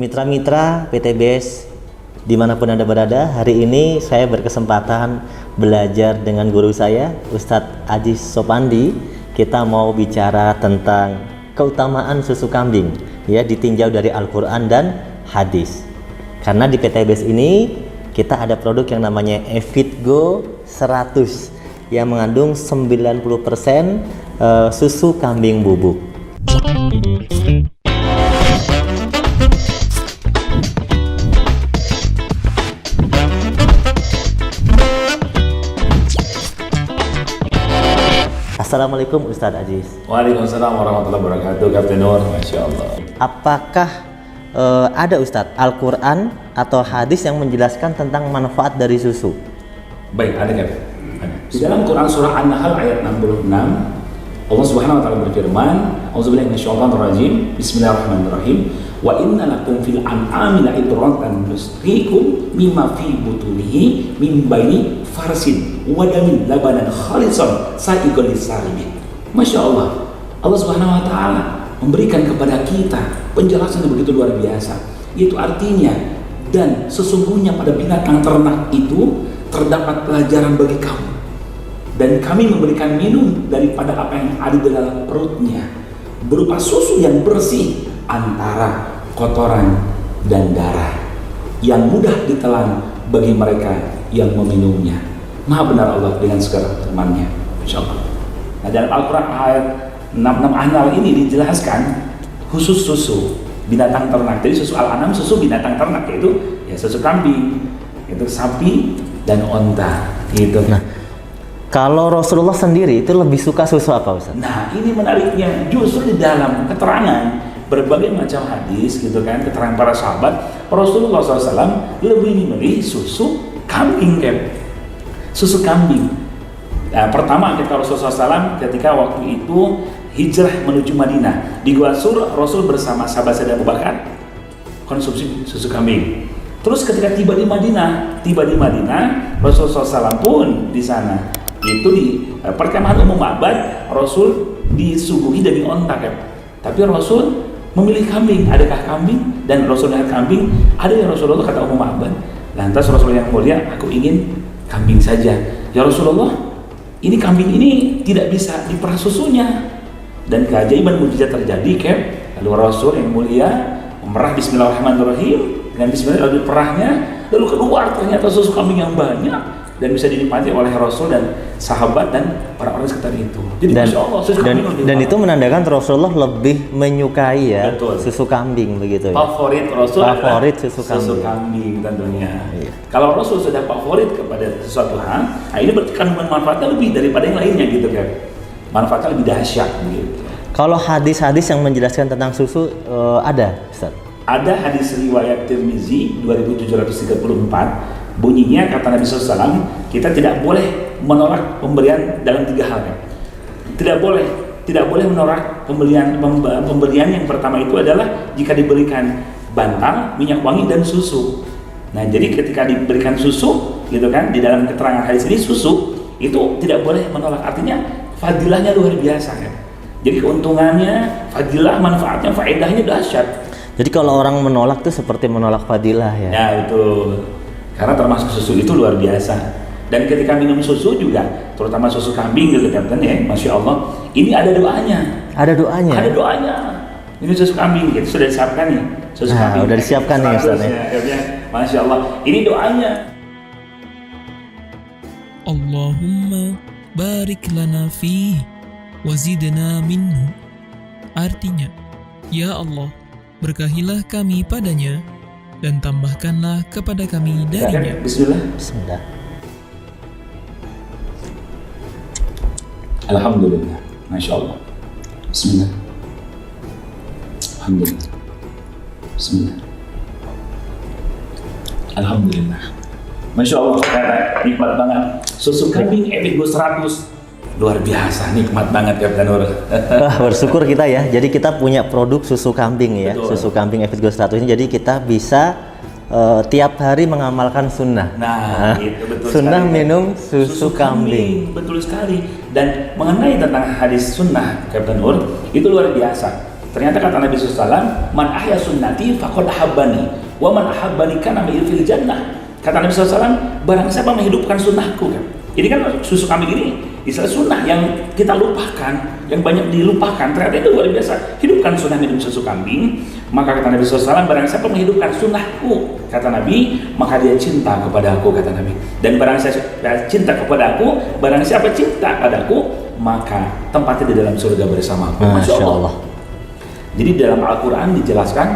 Mitra-mitra PTBS dimanapun Anda berada, hari ini saya berkesempatan belajar dengan guru saya, Ustadz Aziz Sopandi. Kita mau bicara tentang keutamaan susu kambing, ya, ditinjau dari Al-Quran dan hadis. Karena di PTBS ini kita ada produk yang namanya Evitgo 100 yang mengandung 90% susu kambing bubuk. Assalamualaikum Ustadz Aziz. Waalaikumsalam warahmatullahi wabarakatuh. Kapten Nur, Masya Allah. Apakah ada Ustadz Al-Quran atau hadis yang menjelaskan tentang manfaat dari susu? Baik, ada kan? Di dalam Quran surah An-Nahl ayat 66, Allah Subhanahu wa taala berfirman, A'udzubillahi minasyaitonir rajim. Bismillahirrahmanirrahim. Wa inna lakum fil an'ami la'ibratan nusqikum mimma fi butunihi min baini farsin wa damin labanan khalisan sa'iqan lis-saribin. Masya Allah. Allah Subhanahu wa taala memberikan kepada kita penjelasan yang begitu luar biasa. Itu artinya, dan sesungguhnya pada binatang ternak itu terdapat pelajaran bagi kamu, dan kami memberikan minum daripada apa yang ada di dalam perutnya berupa susu yang bersih antara kotoran dan darah yang mudah ditelan bagi mereka yang meminumnya. Maha benar Allah dengan segala firman-Nya, insyaallah. Nah, dalam Al-Quran ayat 66 An-Nahl ini dijelaskan khusus susu binatang ternak. Jadi susu Al-An'am susu binatang ternak, yaitu ya susu kambing, itu sapi dan onta gitu. Nah, kalau Rasulullah sendiri itu lebih suka susu apa, Ustaz? Nah, ini menariknya, justru di dalam keterangan berbagai macam hadis gitu kan, keterangan para sahabat, Rasulullah SAW lebih memilih susu kambing, susu kambing. Nah, pertama ketika Rasulullah SAW ketika waktu itu hijrah menuju Madinah di Gua Sur, Rasul bersama sahabat Abu Bakar konsumsi susu kambing. Terus ketika tiba di Madinah, Rasulullah SAW pun di sana itu di perkemahan umum Abad, Rasul disuguhi daging onta, tapi Rasul memilih kambing. Adakah kambing? Dan Rasul lihat kambing, ada yang Rasulullah kata umum Abad. Lantas Rasulullah yang mulia, aku ingin kambing saja. Ya Rasulullah, ini kambing ini tidak bisa diperah susunya. Dan keajaiban mujizat terjadi, lalu Rasul yang mulia memerah Bismillahirrahmanirrahim, dengan Bismillah lalu diperahnya, lalu keluar ternyata susu kambing yang banyak dan bisa dinikmati oleh Rasul dan sahabat dan para orang sekitar itu. Jadi Dan, Masya Allah, susu kambing dan itu menandakan Rasulullah lebih menyukai ya. Betul. Susu kambing begitu ya. Favorit Rasul Favorit adalah susu kambing. tentunya. Iya. Kalau Rasul sudah favorit kepada sesuatu hal, nah ini berarti kandungan manfaatnya lebih daripada yang lainnya gitu kan. Manfaatnya lebih dahsyat gitu. Kalau hadis-hadis yang menjelaskan tentang susu ada, Ustaz? Ada hadis riwayat Tirmizi 2734, bunyinya kata Nabi SAW, kita tidak boleh menolak pemberian dalam 3 hal. Tidak boleh menolak pemberian yang pertama itu adalah jika diberikan bantal, minyak wangi dan susu. Nah, jadi ketika diberikan susu gitu kan, di dalam keterangan hadis ini susu itu tidak boleh menolak, artinya fadilahnya luar biasa kan. Jadi keuntungannya, fadilah, manfaatnya, faedahnya dahsyat. Jadi kalau orang menolak itu seperti menolak fadilah ya. Ya betul. Karena termasuk susu itu luar biasa. Dan ketika minum susu juga, terutama susu kambing gitu kan ya, Masya Allah, ini ada doanya. Ada doanya. Ada doanya. Ini susu kambing, itu sudah disiapkan nih. Susu kambing. Udah disiapkan nih Ustaz ya. Masya Allah, ini doanya. Allahumma barik lana fihi wazidna minhu. Artinya, ya Allah, berkahilah kami padanya dan tambahkanlah kepada kami darinya. Bismillah. Alhamdulillah, Masya Allah. Bismillah. Alhamdulillah. Bismillah. Alhamdulillah. Masya Allah, nikmat banget. Susu kambing Evitgo 100 luar biasa, nikmat banget Kapten Nur. Bersyukur kita ya. Jadi kita punya produk susu kambing ya. Betul. Susu kambing Evitgo 100 ini. Jadi kita bisa tiap hari mengamalkan sunnah. Nah, itu betul sunnah sekali. Minum susu kambing. Betul sekali. Dan mengenai tentang hadis sunnah Kapten Nur, itu luar biasa. Ternyata kata Nabi SAW, man ahya sunnati faqad ahabbani, wa man ahabbani kana ma'i fil jannah. Kata Nabi SAW, barang siapa menghidupkan sunnahku kan. Ini kan susu kambing ini istilah sunnah yang kita lupakan, yang banyak dilupakan. Ternyata itu luar biasa. Hidupkan sunnah minum susu kambing. Maka kata Nabi SAW, barang siapa menghidupkan sunnahku, kata Nabi, maka dia cinta kepada aku, kata Nabi. Dan barang siapa cinta kepada aku, barang siapa cinta padaku, maka tempatnya di dalam surga bersamaku. Masya Allah. Jadi dalam Al-Quran dijelaskan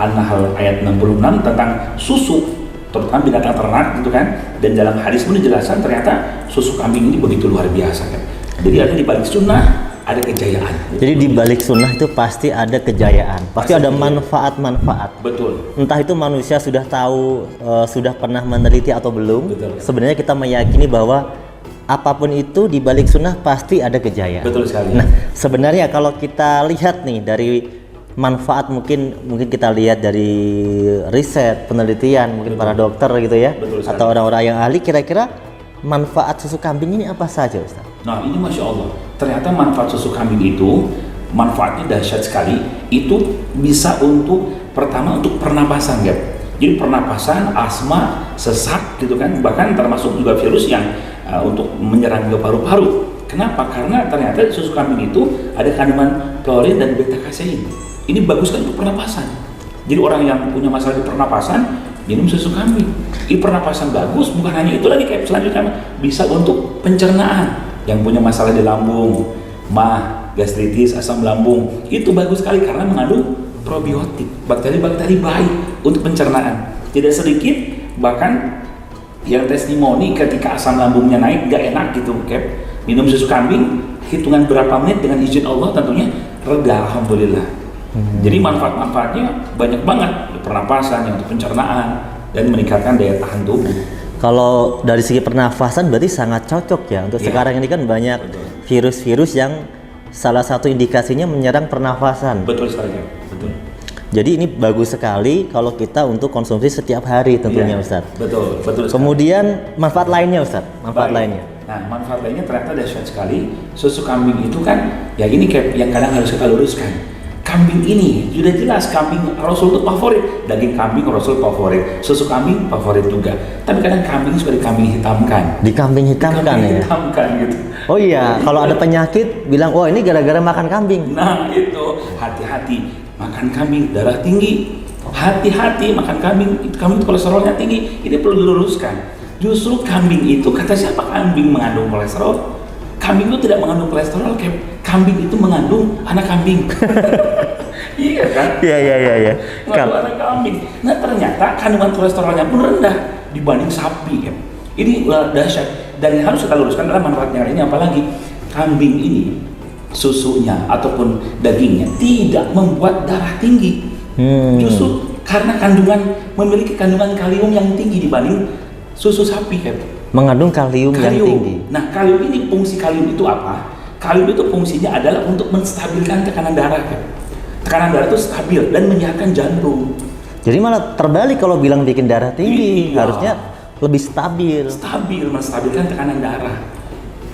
An-Nahl ayat 66 tentang susu, terutama binatang ternak gitu kan. Dan dalam hadis pun dijelaskan ternyata susu kambing ini begitu luar biasa kan. Jadi ada di balik sunnah ada kejayaan. Jadi di balik sunnah itu pasti ada kejayaan, pasti ada manfaat-manfaat. Betul. Entah itu manusia sudah tahu, sudah pernah meneliti atau belum. Betul. Sebenarnya kita meyakini bahwa apapun itu di balik sunnah pasti ada kejayaan. Betul sekali. Nah, sebenarnya kalau kita lihat nih dari manfaat, mungkin kita lihat dari riset, penelitian, mungkin para dokter gitu ya, atau orang-orang yang ahli, kira-kira manfaat susu kambing ini apa saja, Ustaz? Nah, ini Masya Allah, ternyata manfaat susu kambing itu manfaatnya dahsyat sekali. Itu bisa untuk pertama untuk pernapasan ya. Jadi pernapasan, asma, sesak gitu kan, bahkan termasuk juga virus yang untuk menyerang ke paru-paru. Kenapa? Karena ternyata susu kambing itu ada kandungan klorin dan beta kasein. Ini bagus kan untuk pernapasan. Jadi orang yang punya masalah di pernapasan minum susu kambing. Ini pernapasan bagus, bukan hanya itu lagi, kayak selanjutnya bisa untuk pencernaan. Yang punya masalah di lambung, mah, gastritis, asam lambung, itu bagus sekali karena mengandung probiotik, bakteri-bakteri baik untuk pencernaan. Tidak sedikit bahkan yang testimoni ketika asam lambungnya naik gak enak gitu, kayak minum susu kambing, hitungan berapa menit dengan izin Allah tentunya reda, alhamdulillah. Jadi manfaat-manfaatnya banyak banget, pernapasan, untuk pencernaan, dan meningkatkan daya tahan tubuh. Kalau dari segi pernafasan berarti sangat cocok ya untuk sekarang ini kan banyak virus-virus yang salah satu indikasinya menyerang pernafasan. Betul sekali, betul. Jadi ini bagus sekali kalau kita untuk konsumsi setiap hari tentunya, Ustaz. Betul sekali. Kemudian manfaat lainnya, Ustaz, lainnya. Nah, manfaat lainnya ternyata dahsyat sekali. Susu kambing itu kan, ya ini kayak yang kadang harus kita luruskan. Kambing ini sudah jelas kambing Rasul itu favorit, daging kambing Rasul favorit, susu kambing favorit juga. Tapi kadang kambing suka dikambing hitamkan. Dikambing hitamkan ya. Hitamkan gitu. Oh iya, kalau ada penyakit bilang, oh ini gara-gara makan kambing. Nah itu hati-hati makan kambing darah tinggi. Hati-hati makan kambing itu kolesterolnya tinggi. Ini perlu diluruskan. Justru kambing itu, kata siapa kambing mengandung kolesterol? Kambing itu tidak mengandung kolesterol, kambing itu mengandung anak kambing. Iya kan? Iya. Mengandung anak kambing. Nah ternyata kandungan kolesterolnya pun rendah dibanding sapi kan. Ini dahsyat. Dan yang harus kita luruskan adalah manfaatnya ini, apalagi kambing ini susunya ataupun dagingnya tidak membuat darah tinggi. Justru karena memiliki kandungan kalium yang tinggi dibanding susu sapi kan. Mengandung kalium yang tinggi. Nah, kalium ini, fungsi kalium itu apa? Kalium itu fungsinya adalah untuk menstabilkan tekanan darah kan. Tekanan darah itu stabil dan menyehatkan jantung. Jadi malah terbalik kalau bilang bikin darah tinggi, harusnya lebih stabil. Stabil, menstabilkan tekanan darah.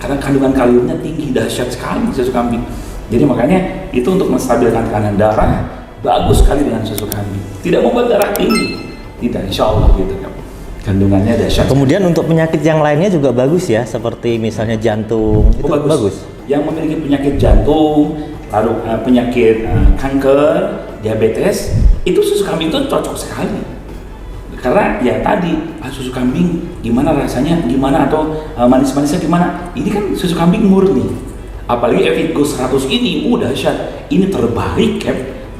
Karena kandungan kaliumnya tinggi, dahsyat sekali susu kambing. Jadi makanya itu untuk menstabilkan tekanan darah, bagus sekali dengan susu kambing. Tidak membuat darah tinggi. Tidak, insya Allah gitu kan. Kandungannya dahsyat. Kemudian untuk penyakit yang lainnya juga bagus ya, seperti misalnya jantung, itu bagus. Yang memiliki penyakit jantung, lalu penyakit kanker, diabetes, itu susu kambing itu cocok sekali. Karena ya tadi susu kambing gimana rasanya, gimana atau manis-manisnya gimana. Ini kan susu kambing murni. Apalagi Evigo 100 ini dahsyat. Ini terbaik ya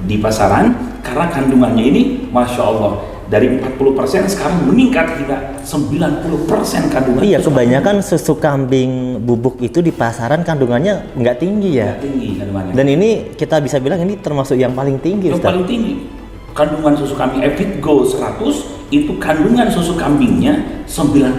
di pasaran karena kandungannya ini Masya Allah. Dari 40% sekarang meningkat hingga 90% kandungan. Iya, kebanyakan susu kambing bubuk itu di pasaran kandungannya nggak tinggi ya. Nggak tinggi kandungannya. Dan ini kita bisa bilang ini termasuk yang paling tinggi. Yang paling tinggi. Kandungan susu kambing Evigo 100 itu kandungan susu kambingnya 90%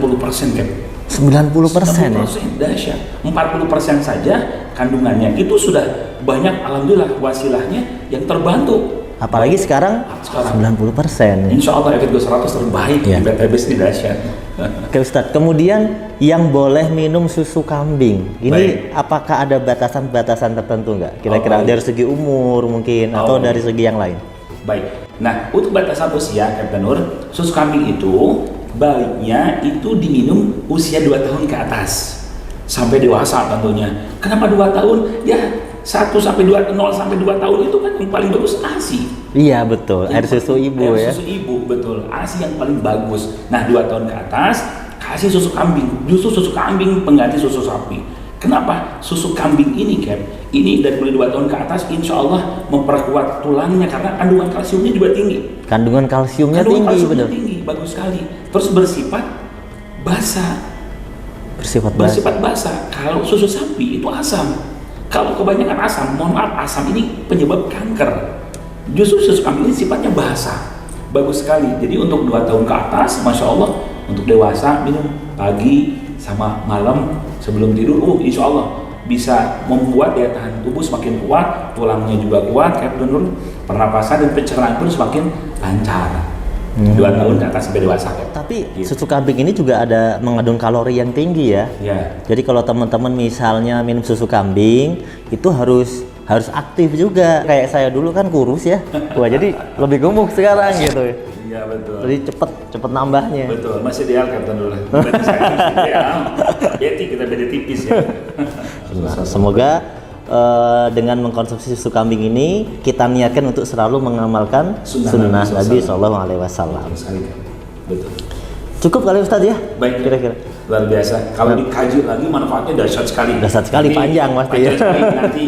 kan. 90% ya? Dahsyat. 40% saja kandungannya itu sudah banyak, alhamdulillah wasilahnya yang terbantu. Apalagi sekarang 90%. Insya Allah Evigo 100 terbaik di BTBS ini dahsyat. Oke Ustadz, kemudian yang boleh minum susu kambing ini Baik. apakah ada batasan-batasan tertentu nggak? Kira-kira baik. dari segi umur mungkin atau baik. dari segi yang lain? Baik. Nah, untuk batasan usia, Kapten Nur, susu kambing itu baiknya itu diminum usia 2 tahun ke atas sampai dewasa tentunya. Kenapa 2 tahun? Ya 1 sampai 2, 0 sampai 2 tahun itu kan yang paling bagus ASI. Iya betul, air susu ibu Air ya. susu ibu, betul. ASI yang paling bagus. Nah, 2 tahun ke atas kasih susu kambing. Justru susu kambing pengganti susu sapi. Kenapa? Susu kambing ini, Cap, ini dari mulai 2 tahun ke atas insya Allah memperkuat tulangnya karena kandungan kalsiumnya juga tinggi. Kandungan kalsiumnya Kandungan tinggi, kalsiumnya benar. tinggi, bagus sekali. Terus bersifat basah. Bersifat basah. Bersifat basah. Kalau susu sapi itu asam. Kalau kebanyakan asam, mohon maaf, asam ini penyebab kanker. Justru susu kambing ini sifatnya basah. Bagus sekali. Jadi untuk 2 tahun ke atas, Masya Allah, untuk dewasa minum pagi sama malam sebelum tidur. Insya Allah bisa membuat daya tahan tubuh semakin kuat, tulangnya juga kuat, pernapasan dan pencernaan pun semakin lancar. 2 tahun ke atas sampai dewasa. Tapi Gitu. susu kambing ini juga ada mengandung kalori yang tinggi ya. Ya. Jadi kalau teman-teman misalnya minum susu kambing itu harus aktif juga. Kayak saya dulu kan kurus ya. Wah, jadi lebih gemuk sekarang gitu. Iya betul. Jadi cepet nambahnya. Betul, masih ideal Kapten dulu. Berarti saya masih ideal. Beti kita beda tipis ya. Nah, semoga dengan mengkonsumsi susu kambing ini kita niatkan untuk selalu mengamalkan sunnah Nabi SAW. Betul sekali, Kak. Betul. Cukup kali Ustadz ya? Baik, Kira-kira. luar biasa. Kalau dikaji lagi manfaatnya dahsyat sekali. Dahsyat sekali, panjang pasti ya. Panjang sekali. Nanti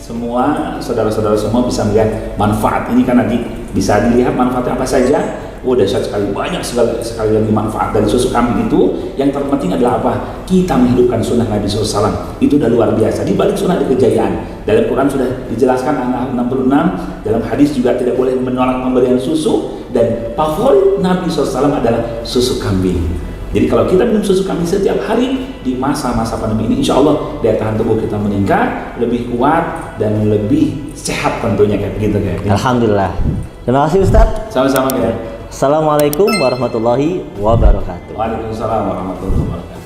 semua saudara-saudara semua bisa melihat manfaat ini kan nanti bisa dilihat manfaatnya apa saja. Dahsyat sekali, banyak sekali lagi manfaat dari susu kambing itu. Yang terpenting adalah apa? Kita menghidupkan sunnah Nabi SAW. Itu udah luar biasa. Di balik sunnah ada kejayaan. Dalam Quran sudah dijelaskan An-Nahl 66. Dalam hadis juga tidak boleh menolak pemberian susu. Dan favorit Nabi SAW adalah susu kambing. Jadi kalau kita minum susu kambing setiap hari di masa-masa pandemi ini, insya Allah daya tahan tubuh kita meningkat, lebih kuat dan lebih sehat tentunya kayak begitu kayak. Alhamdulillah. Terima kasih Ustadz. Sama-sama kayak. Assalamualaikum warahmatullahi wabarakatuh. Waalaikumsalam warahmatullahi wabarakatuh.